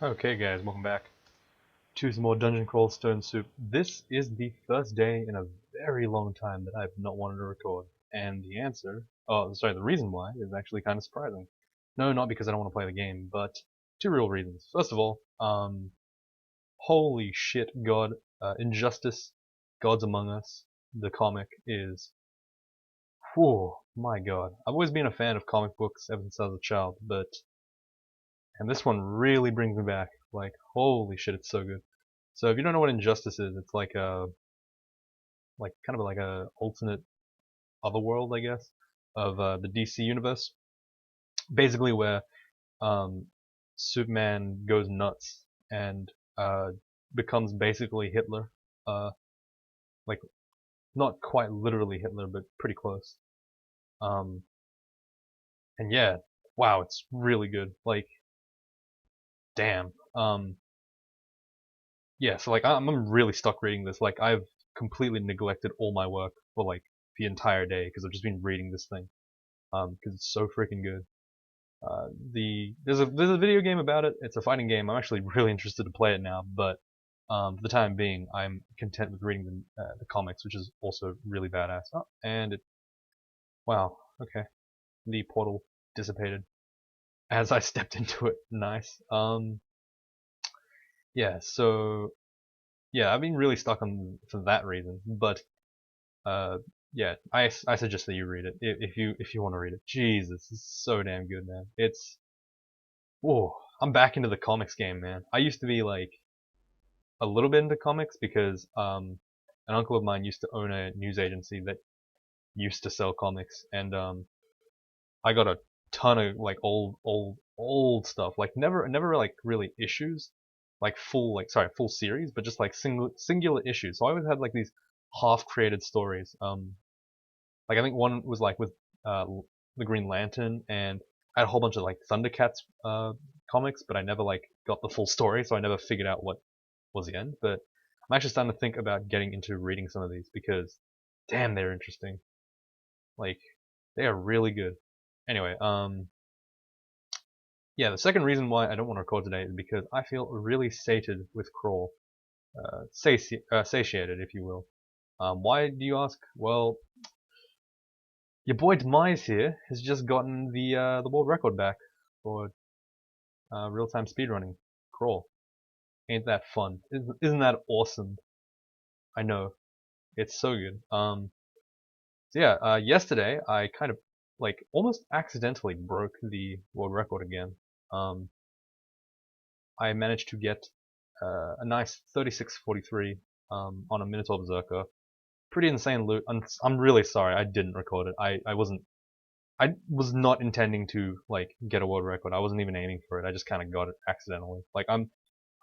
Okay guys, welcome back to some more Dungeon Crawl Stone Soup. This is the first day in a very long time that I've not wanted to record. And the reason why is actually kind of surprising. No, not because I don't want to play the game, but two real reasons. First of all, holy shit, God, Injustice, Gods Among Us, the comic is, whew, my God. I've always been a fan of comic books ever since I was a child, and this one really brings me back. Like, holy shit, it's so good. So if you don't know what Injustice is, it's like kind of like a alternate otherworld, I guess, of the DC universe. Basically, where um, Superman goes nuts and becomes basically Hitler. Uh, like not quite literally Hitler, but pretty close. Um, and yeah, wow, it's really good. Like, damn. Yeah, so like I'm really stuck reading this. Like I've completely neglected all my work for like the entire day because I've just been reading this thing. Because it's so freaking good. There's a video game about it. It's a fighting game. I'm actually really interested to play it now, but for the time being, I'm content with reading the comics, which is also really badass. Oh, and it, wow, okay, the portal dissipated as I stepped into it. Nice. Yeah. So yeah, I've been really stuck on for that reason, but uh, yeah, I suggest that you read it if you want to read it. Jesus, it's so damn good, man. It's Whoa, I'm back into the comics game, man. I used to be like a little bit into comics because an uncle of mine used to own a news agency that used to sell comics, and I got a ton of like old stuff, like never like really issues, like full series, but just like singular issues. So I always had like these half created stories. Like I think one was like with uh the Green Lantern, and I had a whole bunch of like Thundercats comics, but I never like got the full story, so I never figured out what was the end. But I'm actually starting to think about getting into reading some of these because, damn, they're interesting. Like, they are really good. Anyway, yeah, the second reason why I don't want to record today is because I feel really sated with Crawl, satiated, if you will. Why do you ask? Well, your boy Demise here has just gotten the world record back for real-time speedrunning Crawl. Ain't that fun? Isn't that awesome? I know, it's so good. So yeah, yesterday I kind of like almost accidentally broke the world record again. Um, I managed to get a nice 36:43 on a Minotaur Berserker. Pretty insane loot. I'm really sorry I didn't record it. I was not intending to like get a world record. I wasn't even aiming for it. I just kind of got it accidentally.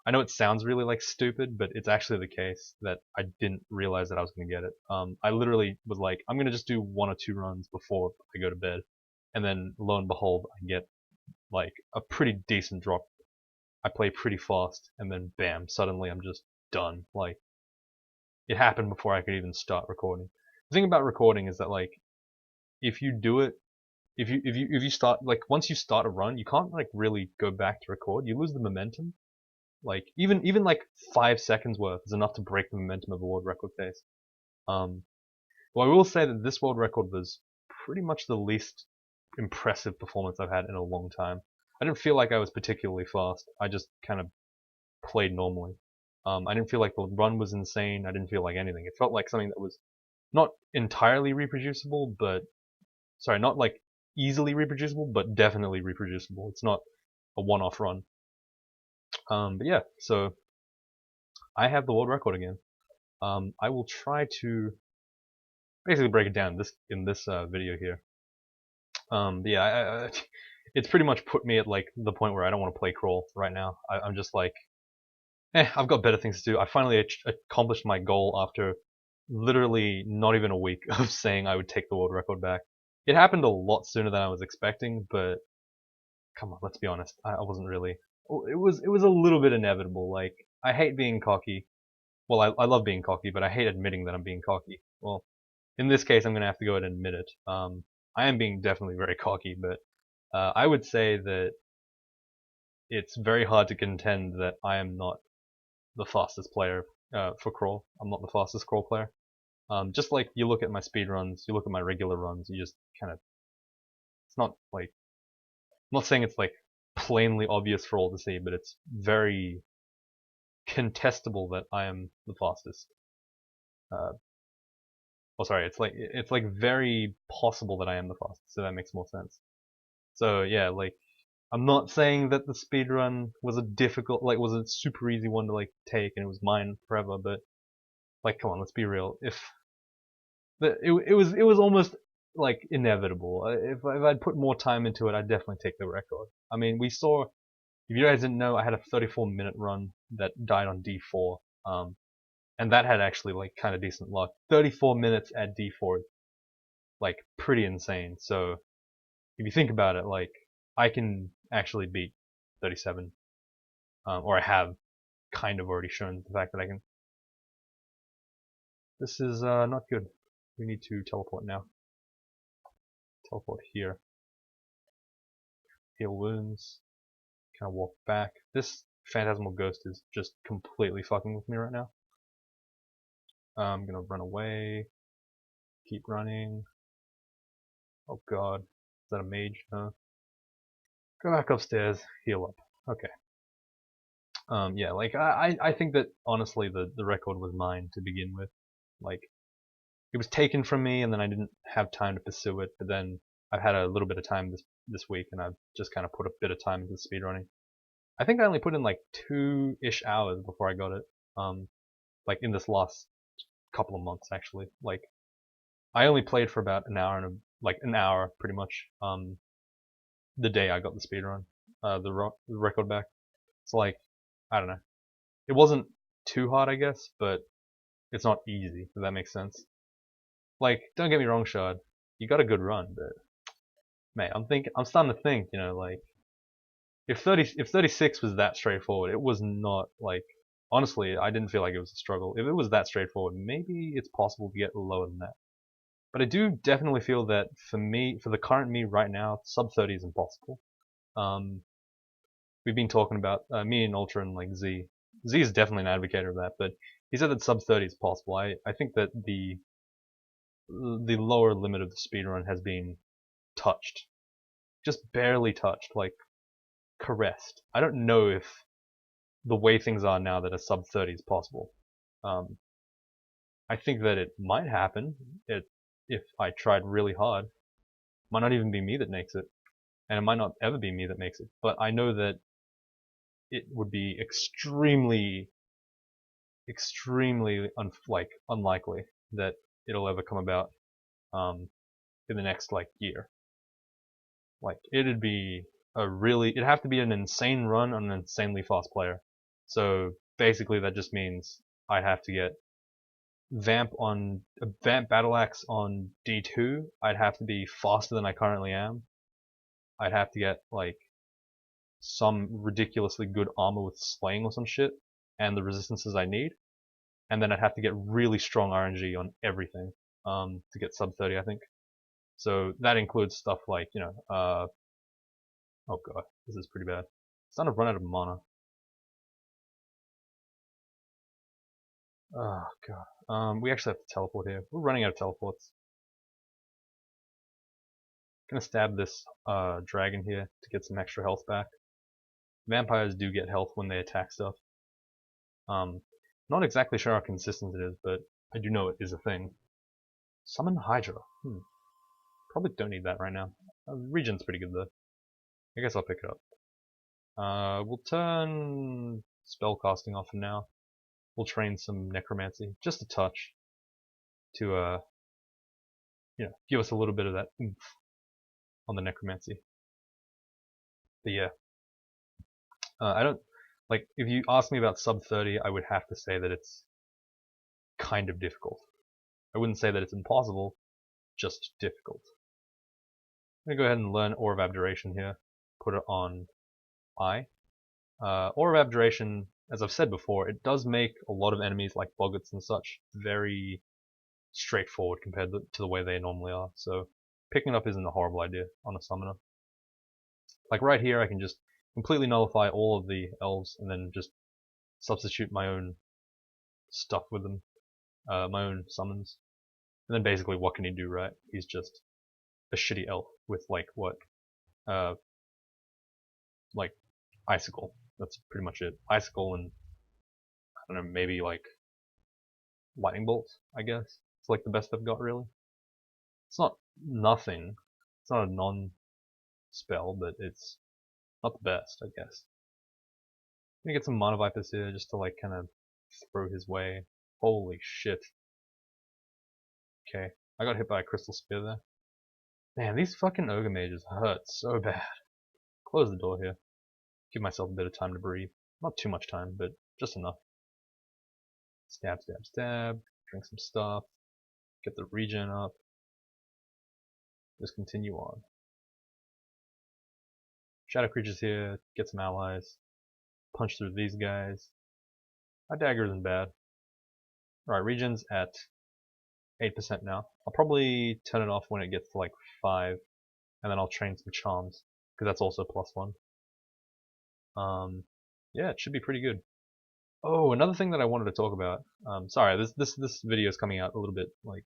I know it sounds really like stupid, but it's actually the case that I didn't realize that I was going to get it. I literally was like, I'm going to just do one or two runs before I go to bed. And then lo and behold, I get like a pretty decent drop. I play pretty fast and then bam, suddenly I'm just done. Like it happened before I could even start recording. The thing about recording is that like if you do it, if you start like once you start a run, you can't like really go back to record. You lose the momentum. Like even like 5 seconds worth is enough to break the momentum of a world record pace. Um, well, I will say that this world record was pretty much the least impressive performance I've had in a long time. I didn't feel like I was particularly fast. I just kind of played normally. I didn't feel like the run was insane. I didn't feel like anything. It felt like something that was not entirely reproducible, but sorry, not like easily reproducible, but definitely reproducible. It's not a one-off run. But yeah, so I have the world record again. I will try to basically break it down in this video here. But yeah, it's pretty much put me at like the point where I don't want to play crawl right now. I'm just like, I've got better things to do. I finally accomplished my goal after literally not even a week of saying I would take the world record back. It happened a lot sooner than I was expecting, but come on, let's be honest. I wasn't really. It was a little bit inevitable. Like I hate being cocky. Well, I love being cocky, but I hate admitting that I'm being cocky. Well, in this case, I'm gonna have to go ahead and admit it. I am being definitely very cocky, but I would say that it's very hard to contend that I am not the fastest player for crawl. I'm not the fastest crawl player. Just like you look at my speed runs, you look at my regular runs, you just kind of, it's not like, I'm not saying it's like plainly obvious for all to see, but it's very contestable that I am the fastest. Oh, sorry, it's like very possible that I am the fastest, so that makes more sense. So yeah, like, I'm not saying that the speedrun was a difficult, like, was a super easy one to like take and it was mine forever, but like, come on, let's be real. If it was almost like inevitable. If I'd put more time into it, I'd definitely take the record. I mean, we saw. If you guys didn't know, I had a 34-minute run that died on D4, and that had actually like kind of decent luck. 34 minutes at D4, like pretty insane. So if you think about it, like I can actually beat 37, or I have kind of already shown the fact that I can. This is not good. We need to teleport now. Teleport here. Heal wounds. Kind of walk back. This phantasmal ghost is just completely fucking with me right now. I'm gonna run away. Keep running. Oh god. Is that a mage? No. Go back upstairs. Heal up. Okay. Yeah, like I think that honestly the record was mine to begin with. Like, it was taken from me and then I didn't have time to pursue it, but then I've had a little bit of time this week and I've just kind of put a bit of time into speedrunning. I think I only put in like 2-ish hours before I got it. Like in this last couple of months actually. Like, I only played for about an hour like an hour pretty much. The day I got the speedrun, the record back. It's like, I don't know. It wasn't too hard, I guess, but it's not easy. If that makes sense. Like, don't get me wrong, Shard. You got a good run, but mate, I'm starting to think, you know, like, if 36 was that straightforward, it was not like. Honestly, I didn't feel like it was a struggle. If it was that straightforward, maybe it's possible to get lower than that. But I do definitely feel that for me, for the current me right now, sub 30 is impossible. We've been talking about me and Ultra and like Z. Z is definitely an advocate of that, but he said that sub 30 is possible. I think that the lower limit of the speedrun has been touched, just barely touched, like caressed. I don't know if the way things are now that a sub 30 is possible. I think that it might happen if I tried really hard. It might not even be me that makes it, and it might not ever be me that makes it. But I know that it would be extremely, extremely unlikely that it'll ever come about in the next like year. Like, it'd have to be an insane run on an insanely fast player. So basically that just means I'd have to get Vamp Battle Axe on D2. I'd have to be faster than I currently am. I'd have to get like some ridiculously good armor with slaying or some shit and the resistances I need. And then I'd have to get really strong RNG on everything to get sub 30, I think. So that includes stuff like, you know, oh god, this is pretty bad. Starting to run out of mana. Oh god. We actually have to teleport here. We're running out of teleports. Gonna stab this dragon here to get some extra health back. Vampires do get health when they attack stuff. Not exactly sure how consistent it is, but I do know it is a thing. Summon Hydra. Probably don't need that right now. Region's pretty good though. I guess I'll pick it up. We'll turn spellcasting off for now. We'll train some necromancy, just a touch, to you know, give us a little bit of that oomph on the necromancy. But yeah, I don't like. If you ask me about sub 30, I would have to say that it's kind of difficult. I wouldn't say that it's impossible, just difficult. I'm gonna go ahead and learn Aura of Abjuration here. Put it on I. Aura of Abjuration, as I've said before, it does make a lot of enemies like boggarts and such very straightforward compared to the way they normally are. So picking it up isn't a horrible idea on a summoner. Like right here, I can just completely nullify all of the elves and then just substitute my own stuff with them, my own summons. And then basically what can he do, right? He's just a shitty elf with like what? Like Icicle. That's pretty much it. Icicle and I don't know, maybe like Lightning Bolt, I guess. It's like the best I've got really. It's not nothing. It's not a non-spell, but it's not the best, I guess. I'm gonna get some Mana Vipers here just to like kind of throw his way. Holy shit. Okay, I got hit by a Crystal Spear there. Man, these fucking Ogre Mages hurt so bad. Close the door here. Give myself a bit of time to breathe. Not too much time, but just enough. Stab, stab, stab. Drink some stuff. Get the regen up. Just continue on. Shadow creatures here. Get some allies. Punch through these guys. My dagger isn't bad. Alright, regen's at 8% now. I'll probably turn it off when it gets to like 5. And then I'll train some charms. Because that's also +1. Yeah, it should be pretty good. Oh, another thing that I wanted to talk about. Sorry, this video is coming out a little bit like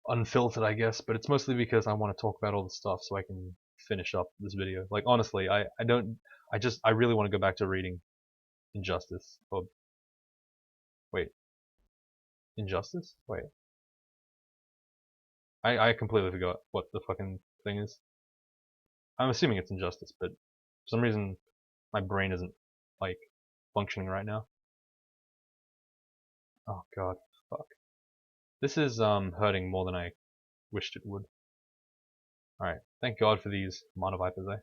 unfiltered, I guess, but it's mostly because I want to talk about all the stuff so I can finish up this video. Like honestly, I really want to go back to reading Injustice. Or wait, Injustice? Wait, I completely forgot what the fucking thing is. I'm assuming it's Injustice, but for some reason my brain isn't like functioning right now. Oh god, fuck. This is hurting more than I wished it would. Alright, thank god for these Mana Vipers, eh?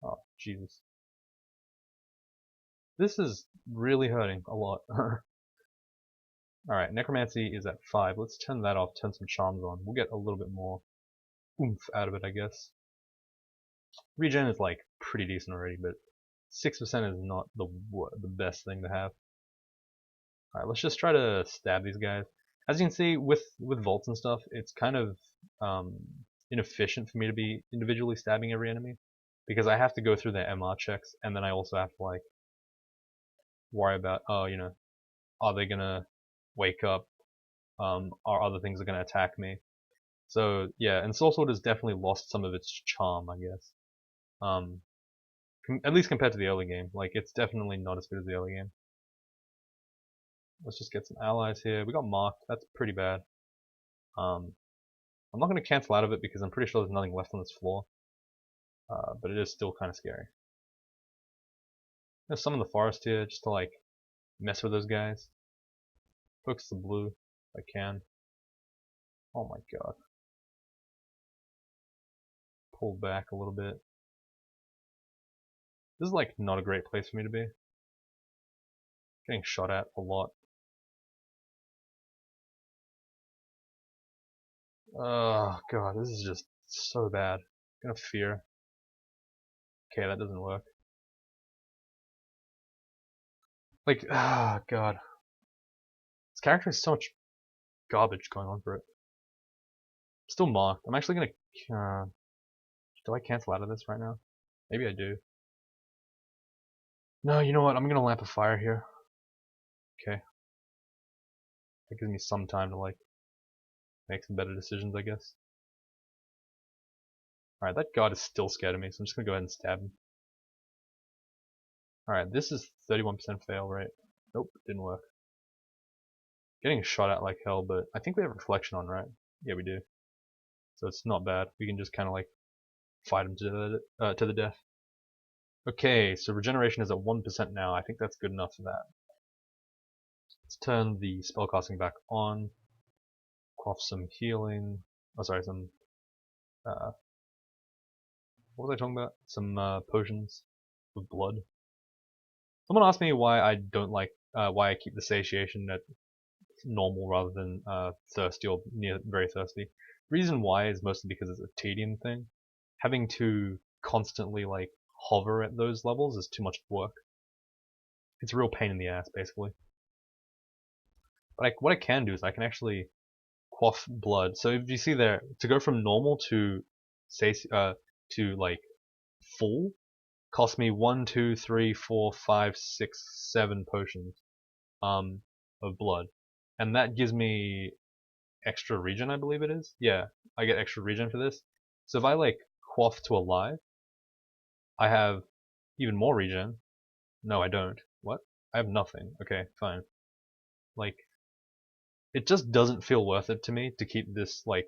Oh, Jesus. This is really hurting a lot. Alright, Necromancy is at 5. Let's turn that off, turn some charms on. We'll get a little bit more oomph out of it, I guess. Regen is like pretty decent already, but 6% is not the best thing to have. Alright, let's just try to stab these guys. As you can see, with vaults and stuff, it's kind of inefficient for me to be individually stabbing every enemy. Because I have to go through their MR checks, and then I also have to like worry about, oh, you know, are they gonna wake up? Are other things are gonna attack me? So yeah, and Soul Sword has definitely lost some of its charm, I guess. At least compared to the early game, like it's definitely not as good as the early game. Let's just get some allies here. We got marked. That's pretty bad. I'm not gonna cancel out of it because I'm pretty sure there's nothing left on this floor. But it is still kind of scary. There's some in the forest here just to like mess with those guys. Focus the blue if I can. Oh my god. Pull back a little bit. This is like not a great place for me to be. Getting shot at a lot. Oh god, this is just so bad. I'm gonna fear. Okay, that doesn't work. Like, ah, god. This character has so much garbage going on for it. Still marked. I'm actually gonna. Do I cancel out of this right now? Maybe I do. No, you know what? I'm gonna lamp a fire here. Okay. That gives me some time to like make some better decisions, I guess. Alright, that god is still scared of me, so I'm just gonna go ahead and stab him. Alright, this is 31% fail rate. Nope, didn't work. Getting shot at like hell, but I think we have reflection on, right? Yeah, we do. So it's not bad. We can just kind of like fight him to the death. Okay, so regeneration is at 1% now. I think that's good enough for that. Let's turn the spellcasting back on. Quaff some healing. Oh, sorry, some. What was I talking about? Some potions of blood. Someone asked me why I don't like why I keep the satiation at normal rather than thirsty or near very thirsty. Reason why is mostly because it's a tedium thing. Having to constantly like hover at those levels is too much work. It's a real pain in the ass, basically. But what I can do is I can actually quaff blood. So if you see there, to go from normal to like full cost me 1, 2, 3, 4, 5, 6, 7 potions of blood, and that gives me extra regen, I believe it is. Yeah, I get extra regen for this. So if I like quaff to alive, I have even more regen. No, I don't. What? I have nothing. Okay, fine. Like, it just doesn't feel worth it to me to keep this like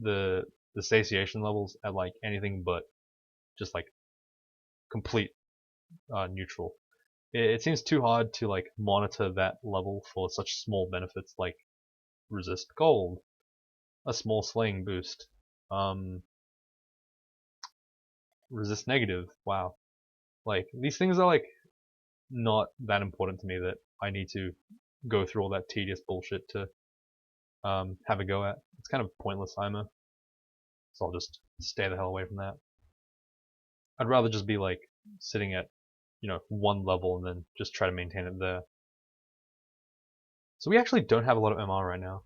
the satiation levels at like anything but just like complete neutral. It seems too hard to like monitor that level for such small benefits like resist cold, a small slaying boost, resist negative. Wow, like these things are like not that important to me that I need to go through all that tedious bullshit to have a go at. It's kind of pointless IMO, so I'll just stay the hell away from that. I'd rather just be like sitting at, you know, one level and then just try to maintain it there. So we actually don't have a lot of MR right now.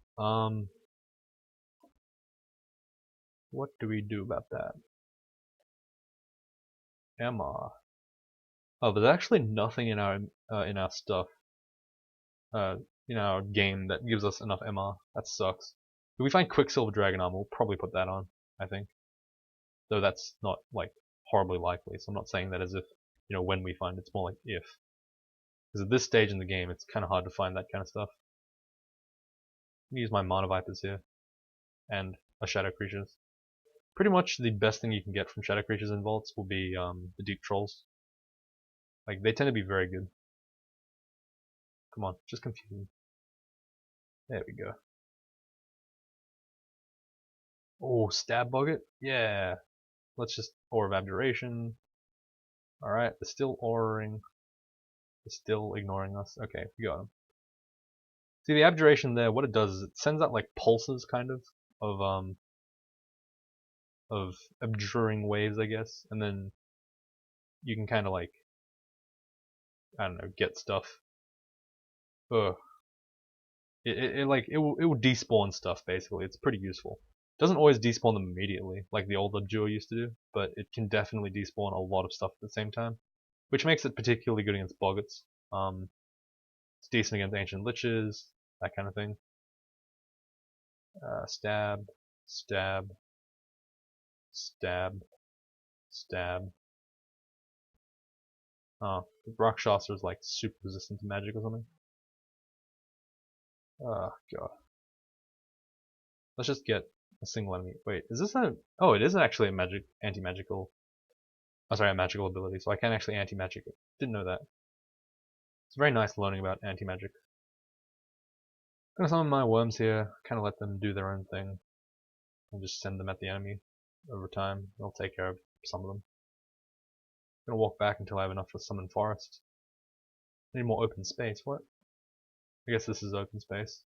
What do we do about that? MR. Oh, there's actually nothing in our stuff, in our game that gives us enough MR. That sucks. If we find Quicksilver Dragon Armor, we'll probably put that on, I think. Though that's not like horribly likely, so I'm not saying that as if, you know, when we find it. It's more like if. Because at this stage in the game, it's kind of hard to find that kind of stuff. I'm gonna use my Mana Vipers here, and a Shadow Creatures. Pretty much the best thing you can get from Shadow Creatures in Vaults will be the Deep Trolls. Like, they tend to be very good. Come on, just confuse me. There we go. Oh, Stab Boggart? Yeah. Let's just Aura of Abjuration. Alright, they're still auraing. They're still ignoring us. Okay, we got them. See, the Abjuration there, what it does is it sends out like pulses, kind of abjuring waves, I guess, and then you can kind of like, I don't know, get stuff. Ugh. It will despawn stuff basically. It's pretty useful. Doesn't always despawn them immediately like the old Abjure used to do, but it can definitely despawn a lot of stuff at the same time, which makes it particularly good against Boggarts. It's decent against Ancient Liches, that kind of thing. Stab, stab, stab, stab. Oh, the Rakshasa is like super resistant to magic or something. Oh god. Let's just get a single enemy. Wait, is this a... Oh, it is actually a magic, anti-magical... Oh, sorry, a magical ability, so I can actually anti-magic it. Didn't know that. It's very nice learning about anti-magic. I'm gonna summon my worms here, kinda let them do their own thing. And just send them at the enemy over time. They'll take care of some of them. I'm gonna walk back until I have enough for summon forest. Need more open space, what? I guess this is open space.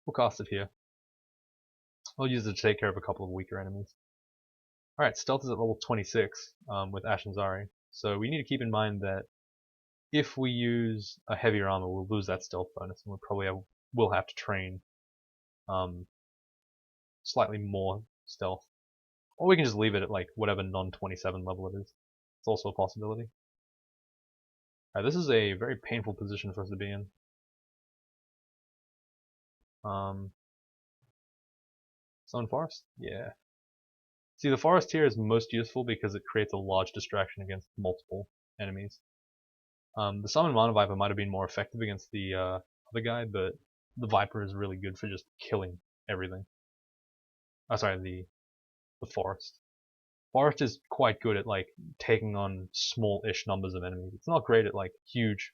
We'll cast it here. I'll use it to take care of a couple of weaker enemies. Alright, stealth is at level 26 with Ashen Zari. So we need to keep in mind that if we use a heavier armor, we'll lose that stealth bonus, and we'll have to train slightly more stealth. Or we can just leave it at like whatever non-27 level it is. It's also a possibility. Alright, this is a very painful position for us to be in. Summon Forest? Yeah. See, the Forest here is most useful because it creates a large distraction against multiple enemies. The Summon Mana Viper might have been more effective against the other guy, but the Viper is really good for just killing everything. Oh, sorry, the Forest. Forest is quite good at like taking on small-ish numbers of enemies. It's not great at like huge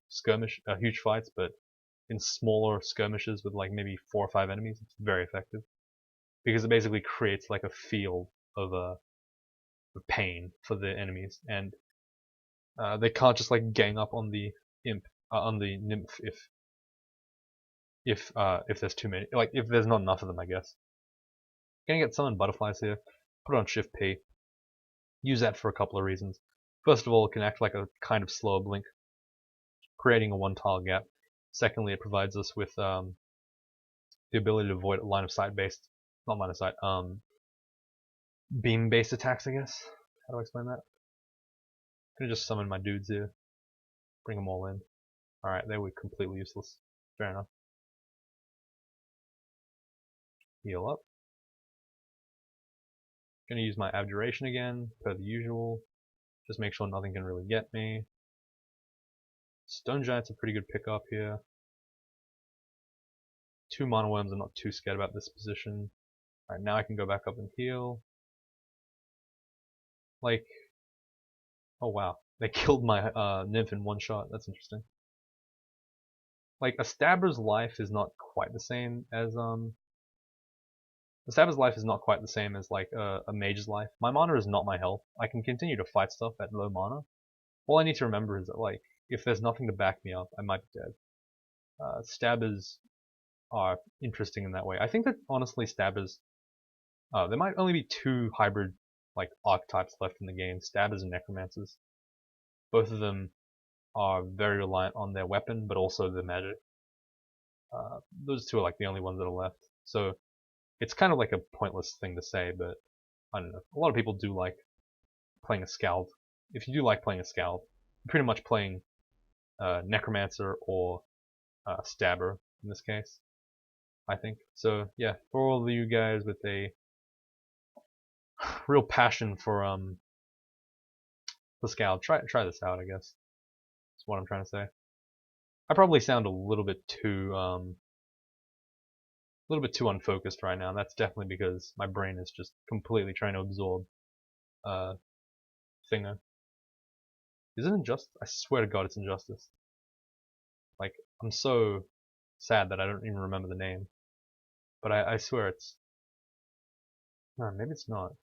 fights, but in smaller skirmishes with like maybe 4 or 5 enemies, it's very effective because it basically creates like a field of pain for the enemies, and they can't just like gang up on the nymph if there's too many, like if there's not enough of them, I guess. Gonna get summon butterflies here. Put it on Shift P. Use that for a couple of reasons. First of all, it can act like a kind of slower blink, creating a 1-tile gap. Secondly, it provides us with the ability to avoid line of sight based, not line of sight, beam based attacks, I guess. How do I explain that? Gonna just summon my dudes here. Bring them all in. Alright, they were completely useless. Fair enough. Heal up. Gonna use my Abjuration again, per the usual. Just make sure nothing can really get me. Stone Giant's a pretty good pickup here. 2 Mana Worms, I'm not too scared about this position. Alright, now I can go back up and heal. Like, oh wow, they killed my Nymph in one shot, that's interesting. Like, a Stabber's life is not quite the same as, the Stabber's life is not quite the same as, like, a Mage's life. My mana is not my health. I can continue to fight stuff at low mana. All I need to remember is that, like, if there's nothing to back me up, I might be dead. Stabbers are interesting in that way. I think that, honestly, Stabbers, there might only be 2 hybrid, like, archetypes left in the game, Stabbers and Necromancers. Both of them are very reliant on their weapon, but also their magic. Those 2 are, like, the only ones that are left. So, it's kind of like a pointless thing to say, but I don't know. A lot of people do like playing a Scald. If you do like playing a Scald, you're pretty much playing Necromancer or Stabber in this case, I think. So yeah, for all of you guys with a real passion for the Scald, try this out. I guess that's what I'm trying to say. I probably sound a little bit too unfocused right now. That's definitely because my brain is just completely trying to absorb Thinger. Is it Injustice? I swear to God it's Injustice. Like, I'm so sad that I don't even remember the name. But I swear it's... No, maybe it's not.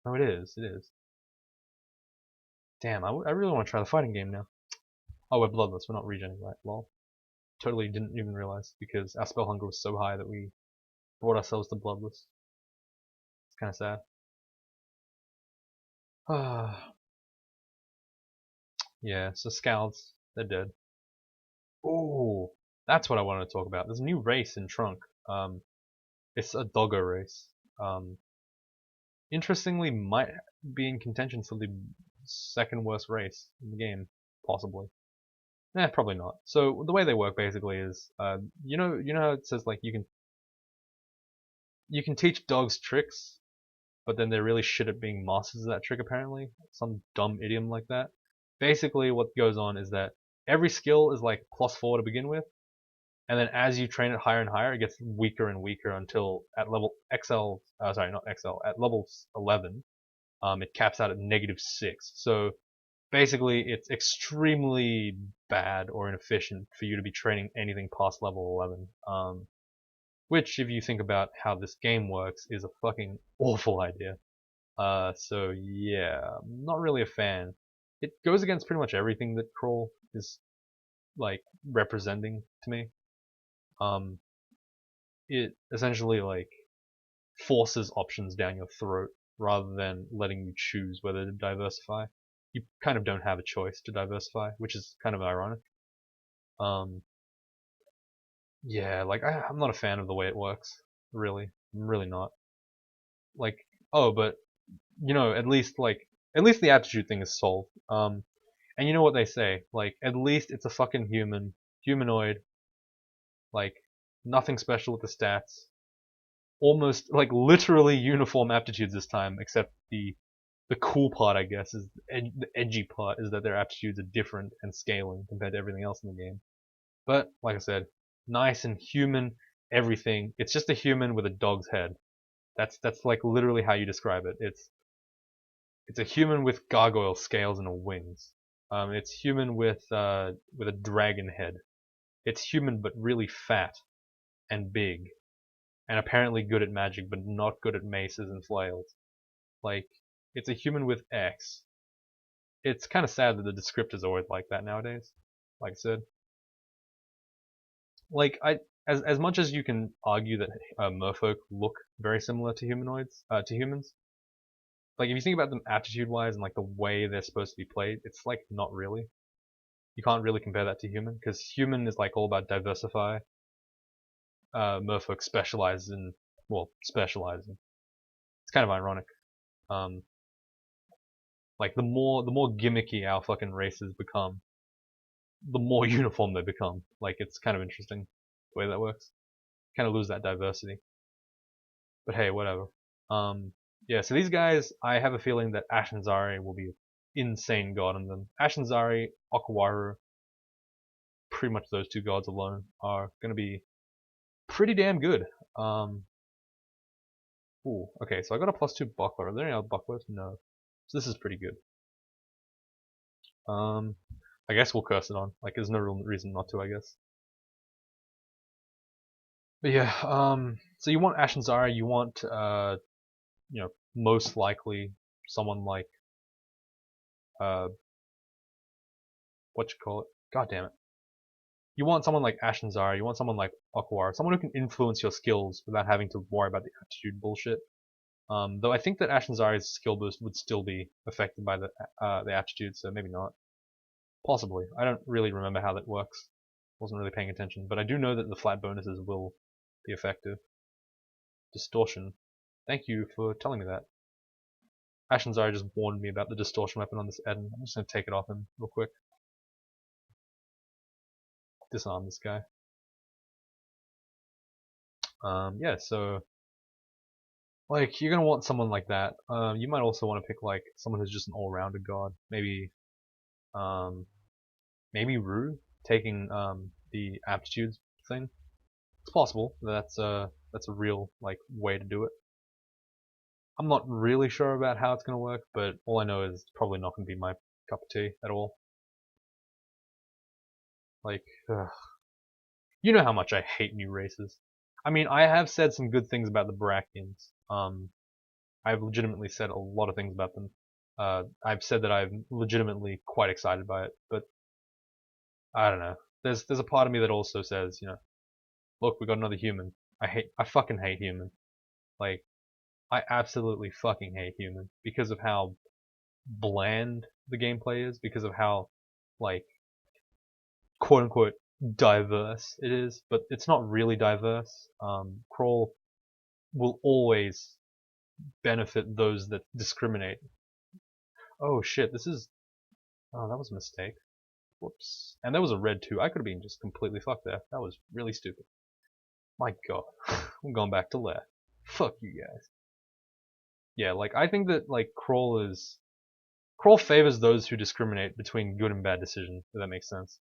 No, it is. It is. Damn, I really want to try the fighting game now. Oh, we're bloodless. We're not regening, right? Lol. Totally didn't even realize, because our spell hunger was so high that we brought ourselves to bloodless. It's kind of sad. Yeah, so Scalds, they're dead. Oh, that's what I wanted to talk about. There's a new race in Trunk. It's a doggo race. Interestingly, might be in contention for the second worst race in the game, possibly. Probably not. So the way they work basically is, you know how it says like you can teach dogs tricks, but then they're really shit at being masters of that trick apparently. Some dumb idiom like that. Basically, what goes on is that every skill is like +4 to begin with, and then as you train it higher and higher, it gets weaker and weaker until at level XL, sorry, not XL, at level 11, it caps out at -6. So basically, it's extremely bad or inefficient for you to be training anything past level 11. Which, if you think about how this game works, is a fucking awful idea. So yeah, I'm not really a fan. It goes against pretty much everything that Crawl is like representing to me. It essentially like forces options down your throat rather than letting you choose whether to diversify. You kind of don't have a choice to diversify, which is kind of ironic. Yeah, like I'm not a fan of the way it works. Really, I'm really not. Like, oh, but at least the aptitude thing is solved. And you know what they say? Like, at least it's a fucking humanoid. Like, nothing special with the stats. Almost like literally uniform aptitudes this time, except the cool part, I guess, is the edgy part is that their aptitudes are different and scaling compared to everything else in the game. But like I said, nice and human, everything. It's just a human with a dog's head. That's like literally how you describe it. It's a human with gargoyle scales and wings. It's human with a dragon head. It's human but really fat and big, and apparently good at magic but not good at maces and flails. Like, it's a human with X. It's kind of sad that the descriptors are always like that nowadays. Like I said, like as much as you can argue that merfolk look very similar to humanoids, to humans, like if you think about them aptitude-wise and like the way they're supposed to be played, it's like not really. You can't really compare that to human because human is like all about diversify. Merfolk specializes in specializing. It's kind of ironic. Like the more gimmicky our fucking races become, the more uniform they become. Like it's kind of interesting the way that works. Kind of lose that diversity. But hey, whatever. Yeah. So these guys, I have a feeling that Ash and Zari will be insane god in them. Ash and Zari, Okawaru, pretty much those two gods alone are gonna be pretty damn good. Ooh, okay, so I got a +2 buckler. Are there any other bucklers? No. So this is pretty good. I guess we'll curse it on. Like, there's no real reason not to, I guess. But yeah, so you want Ash and Zara, you want, most likely someone like, what you call it? God damn it. You want someone like Ash and Zara, you want someone like Aquar, someone who can influence your skills without having to worry about the aptitude bullshit. Though I think that Ash and Zara's skill boost would still be affected by the aptitude, so maybe not. Possibly. I don't really remember how that works. Wasn't really paying attention, but I do know that the flat bonuses will be effective. Distortion. Thank you for telling me that. Ash and Zara just warned me about the distortion weapon on this Eden. I'm just gonna take it off him real quick. Disarm this guy. Yeah, so like you're gonna want someone like that. You might also want to pick like someone who's just an all-rounder god. Maybe Rue taking the aptitudes thing. It's possible. That's a real like way to do it. I'm not really sure about how it's gonna work, but all I know is it's probably not gonna be my cup of tea at all. Like, you know how much I hate new races. I mean, I have said some good things about the Brachians. I've legitimately said a lot of things about them. I've said that I'm legitimately quite excited by it, but I don't know. There's a part of me that also says, look, we got another human. I fucking hate human. Like, I absolutely fucking hate human because of how bland the gameplay is, because of how, like, quote unquote diverse it is, but it's not really diverse. Crawl will always benefit those that discriminate. Oh shit, oh, that was a mistake. Whoops. And there was a red too. I could have been just completely fucked there. That was really stupid. My god. I'm going back to left. Fuck you guys. Yeah, like, I think that, like, Crawl favors those who discriminate between good and bad decisions, if that makes sense.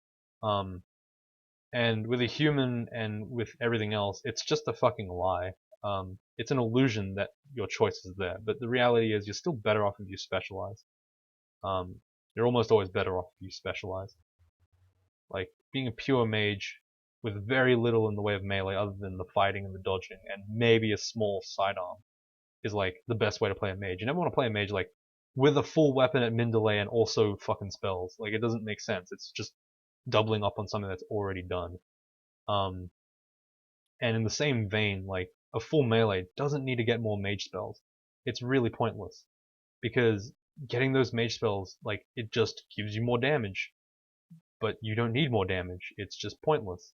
And with a human and with everything else, it's just a fucking lie. It's an illusion that your choice is there, but the reality is you're still better off if you specialize. You're almost always better off if you specialize. Like, being a pure mage with very little in the way of melee other than the fighting and the dodging and maybe a small sidearm is like the best way to play a mage. You never want to play a mage like with a full weapon at min delay and also fucking spells. Like, it doesn't make sense. It's just doubling up on something that's already done. And in the same vein, like, a full melee doesn't need to get more mage spells. It's really pointless because getting those mage spells, like, it just gives you more damage, but you don't need more damage. It's just pointless.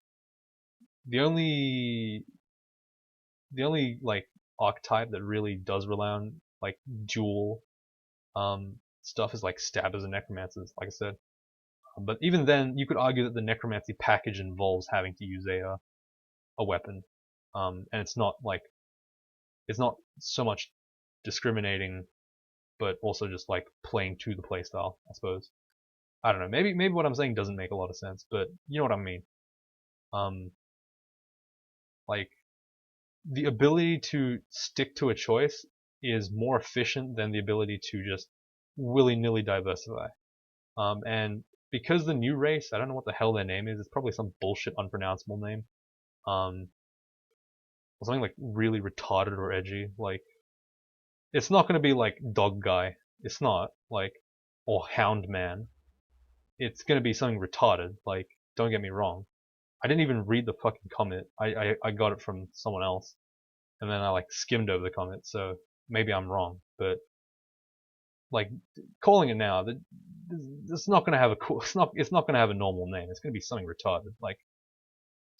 The only like archetype that really does rely on like dual stuff is like stabbers and necromancers, like I said. But even then, you could argue that the necromancy package involves having to use a weapon, and it's not so much discriminating, but also just like playing to the playstyle, I suppose. I don't know. Maybe what I'm saying doesn't make a lot of sense, but you know what I mean. Like, the ability to stick to a choice is more efficient than the ability to just willy-nilly diversify. And because the new race, I don't know what the hell their name is. It's probably some bullshit unpronounceable name. Or something like really retarded or edgy. Like, it's not going to be like Dog Guy. It's not like, or Hound Man. It's going to be something retarded. Like, don't get me wrong. I didn't even read the fucking comment. I got it from someone else, and then I like skimmed over the comment. So maybe I'm wrong, but like, calling it now, it's not gonna have a cool. It's not gonna have a normal name. It's gonna be something retarded, like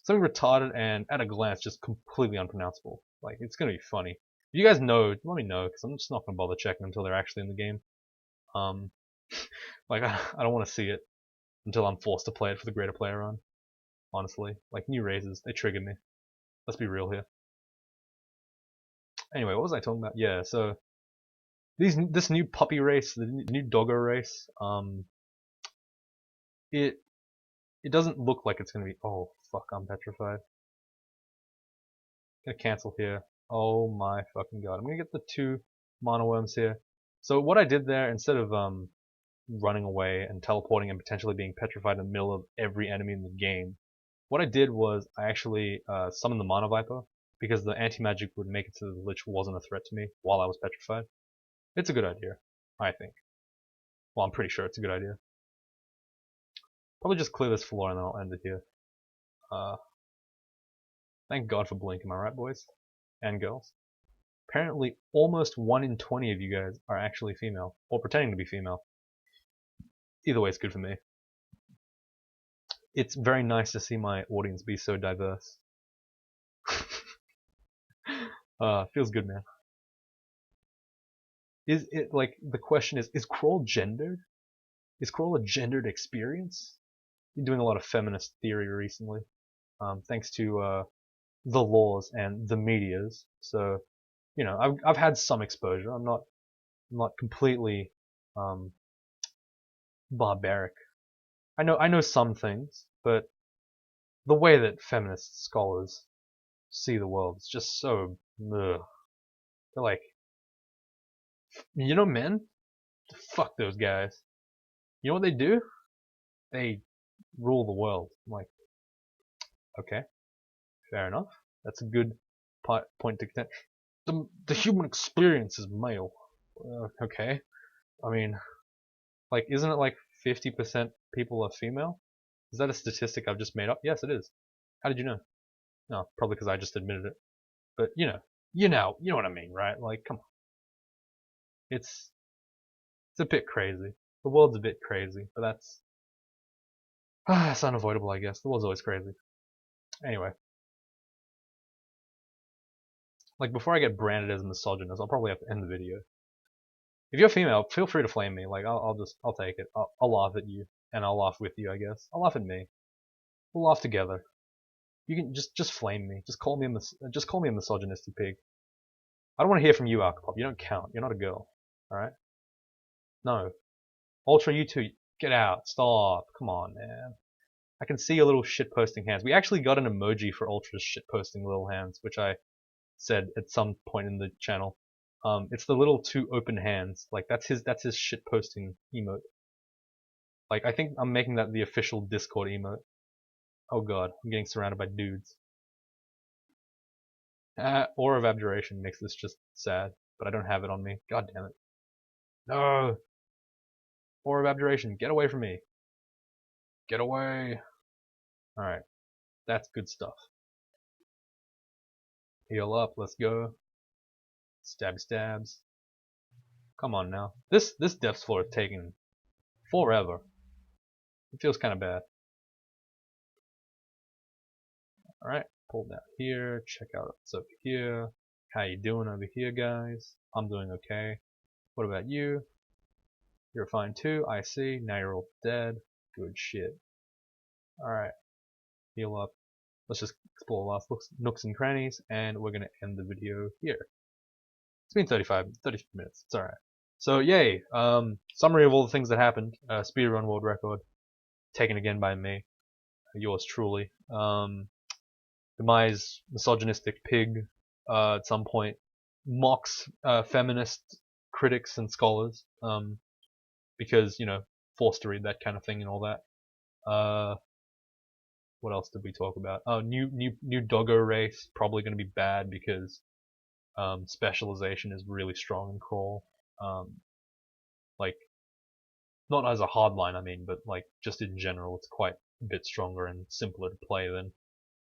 something retarded and at a glance just completely unpronounceable. Like, it's gonna be funny. If you guys know, let me know, because I'm just not gonna bother checking until they're actually in the game. Um, like I don't want to see it until I'm forced to play it for the Greaterplayer run. Honestly, like new races, they trigger me. Let's be real here. Anyway, what was I talking about? Yeah, so this new puppy race, the new doggo race, it it doesn't look like it's gonna be. Oh fuck, I'm petrified. Gonna cancel here. Oh my fucking god, I'm gonna get the 2 mana worms here. So what I did there, instead of running away and teleporting and potentially being petrified in the middle of every enemy in the game, what I did was I actually summoned the Mana Viper because the anti-magic would make it so the Lich wasn't a threat to me while I was petrified. It's a good idea, I think. Well, I'm pretty sure it's a good idea. Probably just clear this floor and then I'll end it here. Thank God for Blink, am I right, boys? And girls? Apparently, almost 1 in 20 of you guys are actually female, or pretending to be female. Either way, it's good for me. It's very nice to see my audience be so diverse. Feels good, man. Is it, like, the question is crawl gendered? Is crawl a gendered experience? Been doing a lot of feminist theory recently, thanks to the laws and the medias. So, you know, I've had some exposure. I'm not completely barbaric. I know some things, but the way that feminist scholars see the world is just so. Ugh. They're like, you know, men, fuck those guys. You know what they do? They rule the world. I'm like, okay, fair enough. That's a good point to contend. The human experience is male. Okay, I mean, like, isn't it like 50% people are female? Is that a statistic I've just made up? Yes, it is. How did you know? No, probably because I just admitted it. But you know what I mean, right? Like, come on. It's a bit crazy. The world's a bit crazy, but that's it's unavoidable, I guess. The world's always crazy. Anyway, like before I get branded as a misogynist, I'll probably have to end the video. If you're female, feel free to flame me. Like I'll take it. I'll laugh at you, and I'll laugh with you, I guess. I'll laugh at me. We'll laugh together. You can just flame me. Just call me a misogynistic pig. I don't want to hear from you, Alcopop. You don't count. You're not a girl. All right? No. Ultra, you two, get out. Stop. Come on, man. I can see your little shitposting hands. We actually got an emoji for Ultra's shitposting little hands, which I said at some point in the channel. It's the little 2 open hands. Like that's his shitposting emote. Like I think I'm making that the official Discord emote. Oh god, I'm getting surrounded by dudes. Aura of Abjuration makes this just sad, but I don't have it on me. God damn it. No! Aura of Abjuration, get away from me. Get away. Alright, that's good stuff. Heal up, let's go. Stabs. Come on now. This depth floor is taking forever. It feels kind of bad. Alright, pull that here. Check out what's up here. How you doing over here, guys? I'm doing okay. What about you? You're fine too, I see. Now you're all dead. Good shit. Alright, heal up. Let's just explore the last nooks and crannies, and we're going to end the video here. It's been 30 minutes. It's alright. So, yay. Summary of all the things that happened. Speedrun world record. Taken again by me. Yours truly. Demise, misogynistic pig, at some point, mocks feminist critics and scholars, because, forced to read that kind of thing and all that. What else did we talk about? Oh, new doggo race, probably going to be bad because specialization is really strong in crawl. Like, not as a hardline, I mean, but like just in general, it's quite a bit stronger and simpler to play than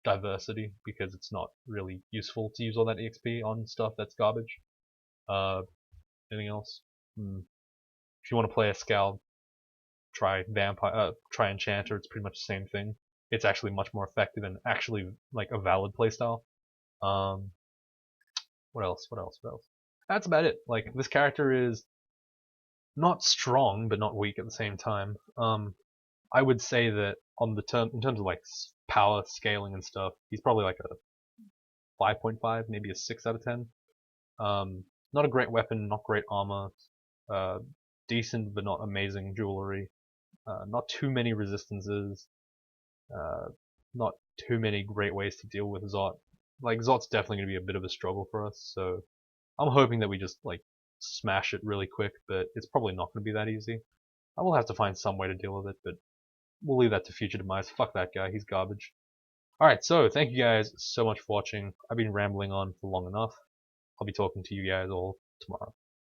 diversity because it's not really useful to use all that EXP on stuff that's garbage. Anything else? If you want to play a Scout, try Vampire, try Enchanter. It's pretty much the same thing. It's actually much more effective and actually like a valid playstyle. What else? That's about it. Like this character is not strong, but not weak at the same time. I would say that in terms of like power scaling and stuff, he's probably like a 5.5, maybe a 6 out of 10. Not a great weapon, not great armor, uh, decent but not amazing jewelry. Not too many resistances. Uh, Not too many great ways to deal with Zot. Like Zot's definitely going to be a bit of a struggle for us, so I'm hoping that we just like smash it really quick, but it's probably not going to be that easy. I will have to find some way to deal with it, but we'll leave that to future Demise. Fuck that guy, he's garbage. Alright, so thank you guys so much for watching. I've been rambling on for long enough. I'll be talking to you guys all tomorrow.